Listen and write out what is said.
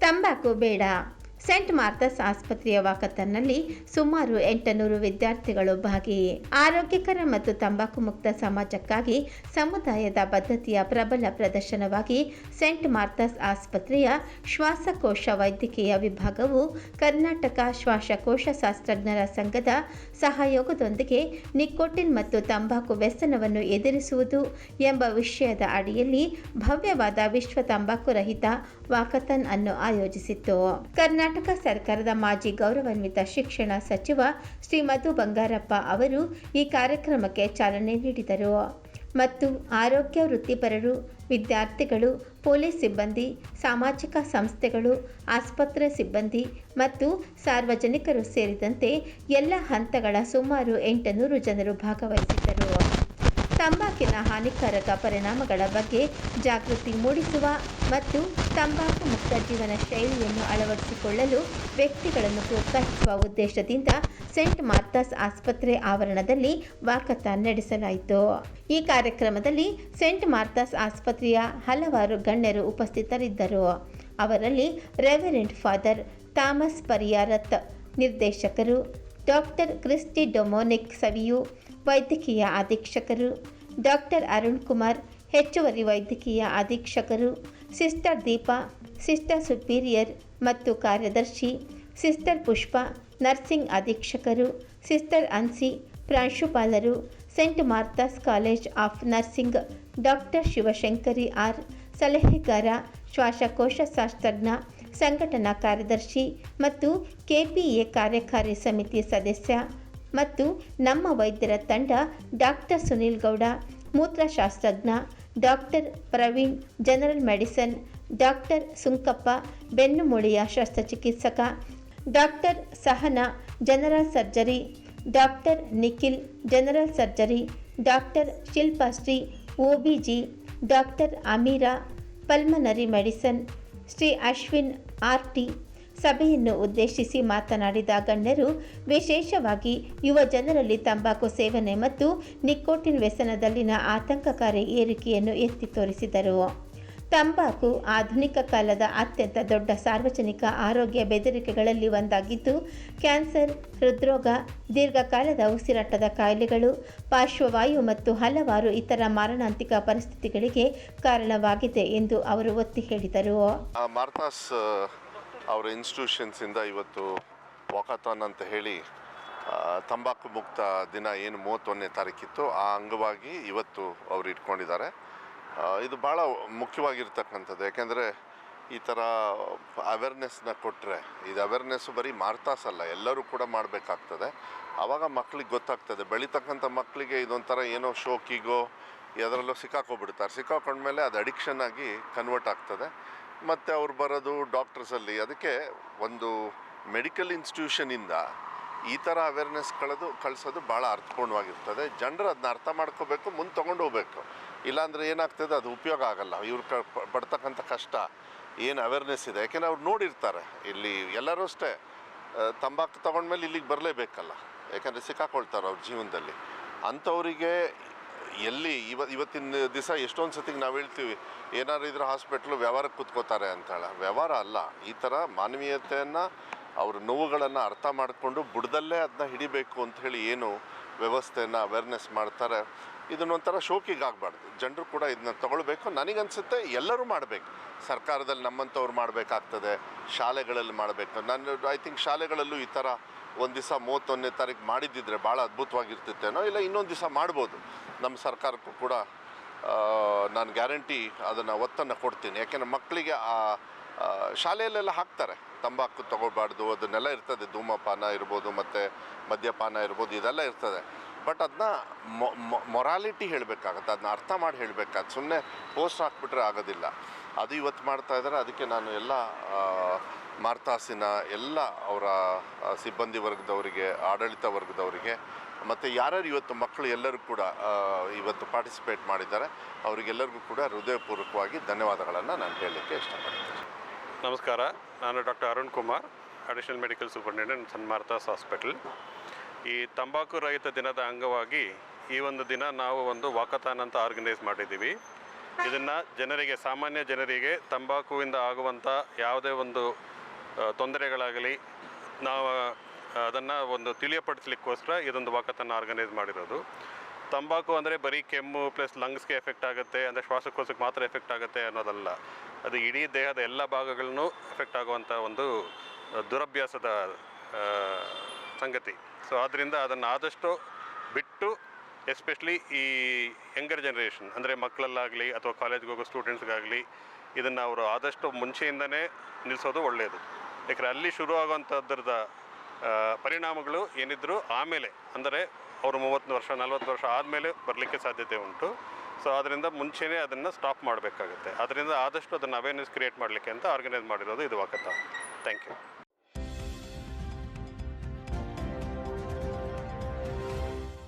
ತಂಬಾಕು ಬೇಡ. Scent Martha's ಆಸ್ಪತ್ರೆಯ ವಾಕಥಾನ್ನಲ್ಲಿ ಸುಮಾರು 800 ವಿದ್ಯಾರ್ಥಿಗಳು ಭಾಗಿ. ಆರೋಗ್ಯಕರ ಮತ್ತು ತಂಬಾಕು ಮುಕ್ತ ಸಮಾಜಕ್ಕಾಗಿ ಸಮುದಾಯದ ಬದ್ಧತೆಯ ಪ್ರಬಲ ಪ್ರದರ್ಶನವಾಗಿ ಸೆಂಟ್ ಮಾರ್ಥಾಸ್ ಆಸ್ಪತ್ರೆಯ ಶ್ವಾಸಕೋಶ ವೈದ್ಯಕೀಯ ವಿಭಾಗವು ಕರ್ನಾಟಕ ಶ್ವಾಸಕೋಶ ಶಾಸ್ತ್ರಜ್ಞರ ಸಂಘದ ಸಹಯೋಗದೊಂದಿಗೆ ನಿಕೋಟಿನ್ ಮತ್ತು ತಂಬಾಕು ವ್ಯಸನವನ್ನು ಎದುರಿಸುವುದು ಎಂಬ ವಿಷಯದ ಅಡಿಯಲ್ಲಿ ಭವ್ಯವಾದ ವಿಶ್ವ ತಂಬಾಕು ರಹಿತ ವಾಕಥಾನ್ ಅನ್ನು ಆಯೋಜಿಸಿತ್ತು. ಕರ್ನಾಟಕ ಸರ್ಕಾರದ ಮಾಜಿ ಗೌರವಾನ್ವಿತ ಶಿಕ್ಷಣ ಸಚಿವ ಶ್ರೀ ಮಧು ಬಂಗಾರಪ್ಪ ಅವರು ಈ ಕಾರ್ಯಕ್ರಮಕ್ಕೆ ಚಾಲನೆ ನೀಡಿದರು ಮತ್ತು ಆರೋಗ್ಯ ವೃತ್ತಿಪರರು, ವಿದ್ಯಾರ್ಥಿಗಳು, ಪೊಲೀಸ್ ಸಿಬ್ಬಂದಿ, ಸಾಮಾಜಿಕ ಸಂಸ್ಥೆಗಳು, ಆಸ್ಪತ್ರೆ ಸಿಬ್ಬಂದಿ ಮತ್ತು ಸಾರ್ವಜನಿಕರು ಸೇರಿದಂತೆ ಎಲ್ಲ ಹಂತಗಳ ಸುಮಾರು 800 ಜನರು ಭಾಗವಹಿಸಿದ್ದರು. ತಂಬಾಕಿನ ಹಾನಿಕಾರಕ ಪರಿಣಾಮಗಳ ಬಗ್ಗೆ ಜಾಗೃತಿ ಮೂಡಿಸುವ ಮತ್ತು ತಂಬಾಕು ಮುಕ್ತ ಜೀವನ ಶೈಲಿಯನ್ನು ಅಳವಡಿಸಿಕೊಳ್ಳಲು ವ್ಯಕ್ತಿಗಳನ್ನು ಪ್ರೋತ್ಸಾಹಿಸುವ ಉದ್ದೇಶದಿಂದ ಸೆಂಟ್ ಮಾರ್ಥಾಸ್ ಆಸ್ಪತ್ರೆ ಆವರಣದಲ್ಲಿ ವಾಕಥಾನ್ ನಡೆಸಲಾಯಿತು. ಈ ಕಾರ್ಯಕ್ರಮದಲ್ಲಿ ಸೆಂಟ್ ಮಾರ್ಥಾಸ್ ಆಸ್ಪತ್ರೆಯ ಹಲವಾರು ಗಣ್ಯರು ಉಪಸ್ಥಿತರಿದ್ದರು. ಅವರಲ್ಲಿ ರೆವರೆಂಡ್ ಫಾದರ್ ಥಾಮಸ್ ಪರಿಯಾರತ್, ನಿರ್ದೇಶಕರು, ಡಾಕ್ಟರ್ ಕ್ರಿಸ್ಟಿ ಡೊಮೊನಿಕ್ ಸವಿಯು, ವೈದ್ಯಕೀಯ ಅಧೀಕ್ಷಕರು, ಡಾಕ್ಟರ್ ಅರುಣ್ ಕುಮಾರ್, ಹೆಚ್ಚುವರಿ ವೈದ್ಯಕೀಯ ಅಧೀಕ್ಷಕರು, ಸಿಸ್ಟರ್ ದೀಪಾ, ಸಿಸ್ಟರ್ ಸುಪೀರಿಯರ್ ಮತ್ತು ಕಾರ್ಯದರ್ಶಿ, ಸಿಸ್ಟರ್ ಪುಷ್ಪ, ನರ್ಸಿಂಗ್ ಅಧೀಕ್ಷಕರು, ಸಿಸ್ಟರ್ ಅನ್ಸಿ, ಪ್ರಾಂಶುಪಾಲರು, saint Martha's college of nursing, doctor Shivashankari R, ಸಲಹೆಗಾರ, ಶ್ವಾಸಕೋಶ ಶಾಸ್ತ್ರಜ್ಞ, ಸಂಘಟನಾ ಕಾರ್ಯದರ್ಶಿ ಮತ್ತು ಕೆಪಿಎ ಕಾರ್ಯಕಾರಿ ಸಮಿತಿ ಸದಸ್ಯ ಮತ್ತು ನಮ್ಮ ವೈದ್ಯರ ತಂಡ ಡಾಕ್ಟರ್ ಸುನೀಲ್ ಗೌಡ, ಮೂತ್ರಶಾಸ್ತ್ರಜ್ಞ, doctor Praveen, general medicine, doctor Sunkappa, ಬೆನ್ನುಮೂಳೆಯ ಶಸ್ತ್ರಚಿಕಿತ್ಸಕ, doctor Sahana, general surgery, doctor Nikhil, general surgery, doctor Shilpashree, OBG, doctor Ameera, pulmonary medicine, Shri Ashwin RT. ಸಭೆಯನ್ನು ಉದ್ದೇಶಿಸಿ ಮಾತನಾಡಿದ ಗಣ್ಯರು ವಿಶೇಷವಾಗಿ ಯುವ ಜನರಲ್ಲಿ ತಂಬಾಕು ಸೇವನೆ ಮತ್ತು ನಿಕೋಟಿನ್ ವ್ಯಸನದಲ್ಲಿನ ಆತಂಕಕಾರಿ ಏರಿಕೆಯನ್ನು ಎತ್ತಿ ತೋರಿಸಿದರು. ತಂಬಾಕು ಆಧುನಿಕ ಕಾಲದ ಅತ್ಯಂತ ದೊಡ್ಡ ಸಾರ್ವಜನಿಕ ಆರೋಗ್ಯ ಬೆದರಿಕೆಗಳಲ್ಲಿ ಒಂದಾಗಿದ್ದು, ಕ್ಯಾನ್ಸರ್, ಹೃದ್ರೋಗ, ದೀರ್ಘಕಾಲದ ಉಸಿರಾಟದ ಕಾಯಿಲೆಗಳು, ಪಾರ್ಶ್ವವಾಯು ಮತ್ತು ಹಲವಾರು ಇತರ ಮಾರಣಾಂತಿಕ ಪರಿಸ್ಥಿತಿಗಳಿಗೆ ಕಾರಣವಾಗಿದೆ ಎಂದು ಅವರು ಒತ್ತಿ ಹೇಳಿದರು. ಮಾರ್ಥಾಸ್ ಅವರ ಇನ್ಸ್ಟಿಟ್ಯೂಷನ್ಸಿಂದ ಇವತ್ತು ವಾಕಥಾನ್ ಅಂತ ಹೇಳಿ ತಂಬಾಕು ಮುಕ್ತ ದಿನ ಏನು 31ನೇ ತಾರೀಕಿತ್ತು ಆ ಅಂಗವಾಗಿ ಇವತ್ತು ಅವರು ಇಟ್ಕೊಂಡಿದ್ದಾರೆ. ಇದು ಭಾಳ ಮುಖ್ಯವಾಗಿರ್ತಕ್ಕಂಥದ್ದು. ಯಾಕೆಂದರೆ ಈ ಥರ ಅವೇರ್ನೆಸ್ನ ಕೊಟ್ಟರೆ, ಇದು ಅವೇರ್ನೆಸ್ಸು ಬರೀ ಮಾರ್ಥಾಸ್ ಅಲ್ಲ, ಎಲ್ಲರೂ ಕೂಡ ಮಾಡಬೇಕಾಗ್ತದೆ. ಆವಾಗ ಮಕ್ಕಳಿಗೆ ಗೊತ್ತಾಗ್ತದೆ. ಬೆಳೀತಕ್ಕಂಥ ಮಕ್ಕಳಿಗೆ ಇದೊಂಥರ ಏನೋ ಶೋಕಿಗೋ ಅದರಲ್ಲೋ ಸಿಕ್ಕಾಕೊಂಡ್ಮೇಲೆ ಅದು ಅಡಿಕ್ಷನ್ ಆಗಿ ಕನ್ವರ್ಟ್ ಆಗ್ತದೆ. ಮತ್ತು ಅವ್ರು ಬರೋದು ಡಾಕ್ಟರ್ಸಲ್ಲಿ. ಅದಕ್ಕೆ ಒಂದು ಮೆಡಿಕಲ್ ಇನ್ಸ್ಟಿಟ್ಯೂಷನಿಂದ ಈ ಥರ ಅವೇರ್ನೆಸ್ ಕಳಿಸೋದು ಭಾಳ ಅರ್ಥಪೂರ್ಣವಾಗಿರ್ತದೆ. ಜನರು ಅದನ್ನ ಅರ್ಥ ಮಾಡ್ಕೋಬೇಕು, ಮುಂದೆ ತೊಗೊಂಡು ಹೋಗ್ಬೇಕು. ಇಲ್ಲಾಂದರೆ ಏನಾಗ್ತದೆ, ಅದು ಉಪಯೋಗ ಆಗಲ್ಲ. ಇವ್ರು ಪಡ್ತಕ್ಕಂಥ ಕಷ್ಟ ಏನು ಅವೇರ್ನೆಸ್ ಇದೆ, ಯಾಕೆಂದರೆ ಅವ್ರು ನೋಡಿರ್ತಾರೆ. ಇಲ್ಲಿ ಎಲ್ಲರೂ ಅಷ್ಟೇ ತಂಬಾಕು ತೊಗೊಂಡ್ಮೇಲೆ ಇಲ್ಲಿಗೆ ಬರಲೇಬೇಕಲ್ಲ, ಯಾಕೆಂದರೆ ಸಿಕ್ಕಾಕೊಳ್ತಾರೆ ಅವ್ರ ಜೀವನದಲ್ಲಿ. ಅಂಥವರಿಗೆ ಎಲ್ಲಿ ಇವತ್ತಿನ ದಿವಸ ಎಷ್ಟೊಂದು ಸತಿಗೆ ನಾವು ಹೇಳ್ತೀವಿ ಏನಾದ್ರು ಇದ್ರೆ ಹಾಸ್ಪಿಟ್ಲು ವ್ಯವಹಾರಕ್ಕೆ ಕೂತ್ಕೋತಾರೆ ಅಂತೇಳಿ. ವ್ಯವಹಾರ ಅಲ್ಲ. ಈ ಥರ ಮಾನವೀಯತೆಯನ್ನು, ಅವ್ರ ನೋವುಗಳನ್ನು ಅರ್ಥ ಮಾಡಿಕೊಂಡು ಬುಡದಲ್ಲೇ ಅದನ್ನ ಹಿಡಿಬೇಕು ಅಂತ ಹೇಳಿ ಏನು ವ್ಯವಸ್ಥೆಯನ್ನು ಅವೇರ್ನೆಸ್ ಮಾಡ್ತಾರೆ, ಇದನ್ನೊಂಥರ ಶೋಕಿಗಾಗಬಾರ್ದು. ಜನರು ಕೂಡ ಇದನ್ನ ತೊಗೊಳ್ಬೇಕು. ನನಗನ್ಸುತ್ತೆ ಎಲ್ಲರೂ ಮಾಡಬೇಕು. ಸರ್ಕಾರದಲ್ಲಿ ನಮ್ಮಂಥವ್ರು ಮಾಡಬೇಕಾಗ್ತದೆ, ಶಾಲೆಗಳಲ್ಲಿ ಮಾಡಬೇಕು. ಐ ಥಿಂಕ್ ಶಾಲೆಗಳಲ್ಲೂ ಈ ಥರ ಒಂದು ದಿವಸ 31ನೇ ತಾರೀಕು ಮಾಡಿದ್ದಿದ್ರೆ ಭಾಳ ಅದ್ಭುತವಾಗಿರ್ತಿತ್ತೇನೋ. ಇಲ್ಲ ಇನ್ನೊಂದು ದಿವಸ ಮಾಡ್ಬೋದು. ನಮ್ಮ ಸರ್ಕಾರಕ್ಕೂ ಕೂಡ ನಾನು ಗ್ಯಾರಂಟಿ ಅದನ್ನು ಒತ್ತನ್ನು ಕೊಡ್ತೀನಿ. ಯಾಕೆಂದರೆ ಮಕ್ಕಳಿಗೆ ಶಾಲೆಯಲ್ಲೆಲ್ಲ ಹಾಕ್ತಾರೆ ತಂಬಾಕು ತೊಗೊಳ್ಬಾರ್ದು, ಅದನ್ನೆಲ್ಲ ಇರ್ತದೆ. ಧೂಮಪಾನ ಇರ್ಬೋದು ಮತ್ತು ಮದ್ಯಪಾನ ಇರ್ಬೋದು, ಇದೆಲ್ಲ ಇರ್ತದೆ. ಬಟ್ ಅದನ್ನ ಮೊರಾಲಿಟಿ ಹೇಳಬೇಕಾಗತ್ತೆ, ಅದನ್ನ ಅರ್ಥ ಮಾಡಿ ಹೇಳಬೇಕಾಗತ್ತೆ. ಸುಮ್ಮನೆ ಪೋಸ್ಟ್ ಹಾಕ್ಬಿಟ್ರೆ ಆಗೋದಿಲ್ಲ. ಅದು ಇವತ್ತು ಮಾಡ್ತಾಯಿದ್ದಾರೆ. ಅದಕ್ಕೆ ನಾನು ಎಲ್ಲ ಮಾರ್ಥಾಸಿನ ಎಲ್ಲ ಅವರ ಸಿಬ್ಬಂದಿ ವರ್ಗದವರಿಗೆ, ಆಡಳಿತ ವರ್ಗದವರಿಗೆ ಮತ್ತು ಯಾರ್ಯಾರು ಇವತ್ತು ಮಕ್ಕಳು ಎಲ್ಲರೂ ಕೂಡ ಇವತ್ತು ಪಾರ್ಟಿಸಿಪೇಟ್ ಮಾಡಿದ್ದಾರೆ ಅವರಿಗೆಲ್ಲರಿಗೂ ಕೂಡ ಹೃದಯಪೂರ್ವಕವಾಗಿ ಧನ್ಯವಾದಗಳನ್ನು ನಾನು ಹೇಳಲಿಕ್ಕೆ ಇಷ್ಟಪಡ್ತೀನಿ. ನಮಸ್ಕಾರ. ನಾನು doctor Arun Kumar, additional medical superintendent saint Martha's hospital. ಈ ತಂಬಾಕು ರಹಿತ ದಿನದ ಅಂಗವಾಗಿ ಈ ಒಂದು ದಿನ ನಾವು ಒಂದು ವಾಕಥಾನ್ ಅಂತ ಆರ್ಗನೈಸ್ ಮಾಡಿದ್ದೀವಿ. ಇದನ್ನು ಜನರಿಗೆ, ಸಾಮಾನ್ಯ ಜನರಿಗೆ ತಂಬಾಕುವಿಂದ ಆಗುವಂಥ ಯಾವುದೇ ಒಂದು ತೊಂದರೆಗಳಾಗಲಿ ನಾವು ಅದನ್ನು ಒಂದು ತಿಳಿಯಪಡಿಸ್ಲಿಕ್ಕೋಸ್ಕರ ಇದೊಂದು ವಾಕಥಾನ್ ಆರ್ಗನೈಸ್ ಮಾಡಿರೋದು. ತಂಬಾಕು ಅಂದರೆ ಬರೀ ಕೆಮ್ಮು ಪ್ಲಸ್ ಲಂಗ್ಸ್ಗೆ ಎಫೆಕ್ಟ್ ಆಗುತ್ತೆ, ಅಂದರೆ ಶ್ವಾಸಕೋಶಕ್ಕೆ ಮಾತ್ರ ಎಫೆಕ್ಟ್ ಆಗುತ್ತೆ ಅನ್ನೋದಲ್ಲ, ಅದು ಇಡೀ ದೇಹದ ಎಲ್ಲ ಭಾಗಗಳನ್ನು ಎಫೆಕ್ಟ್ ಆಗುವಂಥ ಒಂದು ದುರಭ್ಯಾಸದ ಸಂಗತಿ. ಸೊ ಆದ್ದರಿಂದ ಅದನ್ನು ಆದಷ್ಟು ಬಿಟ್ಟು, ಎಸ್ಪೆಷಲಿ ಈ ಯಂಗರ್ ಜನ್ರೇಷನ್ ಅಂದರೆ ಮಕ್ಕಳಲ್ಲಾಗಲಿ ಅಥವಾ ಕಾಲೇಜ್ಗೆ ಹೋಗೋ ಸ್ಟೂಡೆಂಟ್ಸ್ಗಾಗಲಿ ಇದನ್ನು ಅವರು ಆದಷ್ಟು ಮುಂಚೆಯಿಂದನೇ ನಿಲ್ಲಿಸೋದು ಒಳ್ಳೆಯದು. ಯಾಕಂದರೆ ಅಲ್ಲಿ ಶುರು ಆಗುವಂಥದ್ರದ ಪರಿಣಾಮಗಳು ಏನಿದ್ರು ಆಮೇಲೆ, ಅಂದರೆ ಅವರು 30 ವರ್ಷ 40 ವರ್ಷ ಆದಮೇಲೆ ಬರಲಿಕ್ಕೆ ಸಾಧ್ಯತೆ ಉಂಟು. ಸೊ ಅದರಿಂದ ಮುಂಚೆನೇ ಅದನ್ನು ಸ್ಟಾಪ್ ಮಾಡಬೇಕಾಗುತ್ತೆ. ಅದರಿಂದ ಆದಷ್ಟು ಅದನ್ನು ಅವೇರ್ನೆಸ್ ಕ್ರಿಯೇಟ್ ಮಾಡಲಿಕ್ಕೆ ಅಂತ ಆರ್ಗನೈಸ್ ಮಾಡಿರೋದು ಇದು ವಾಕಥಾನ್. Thank you.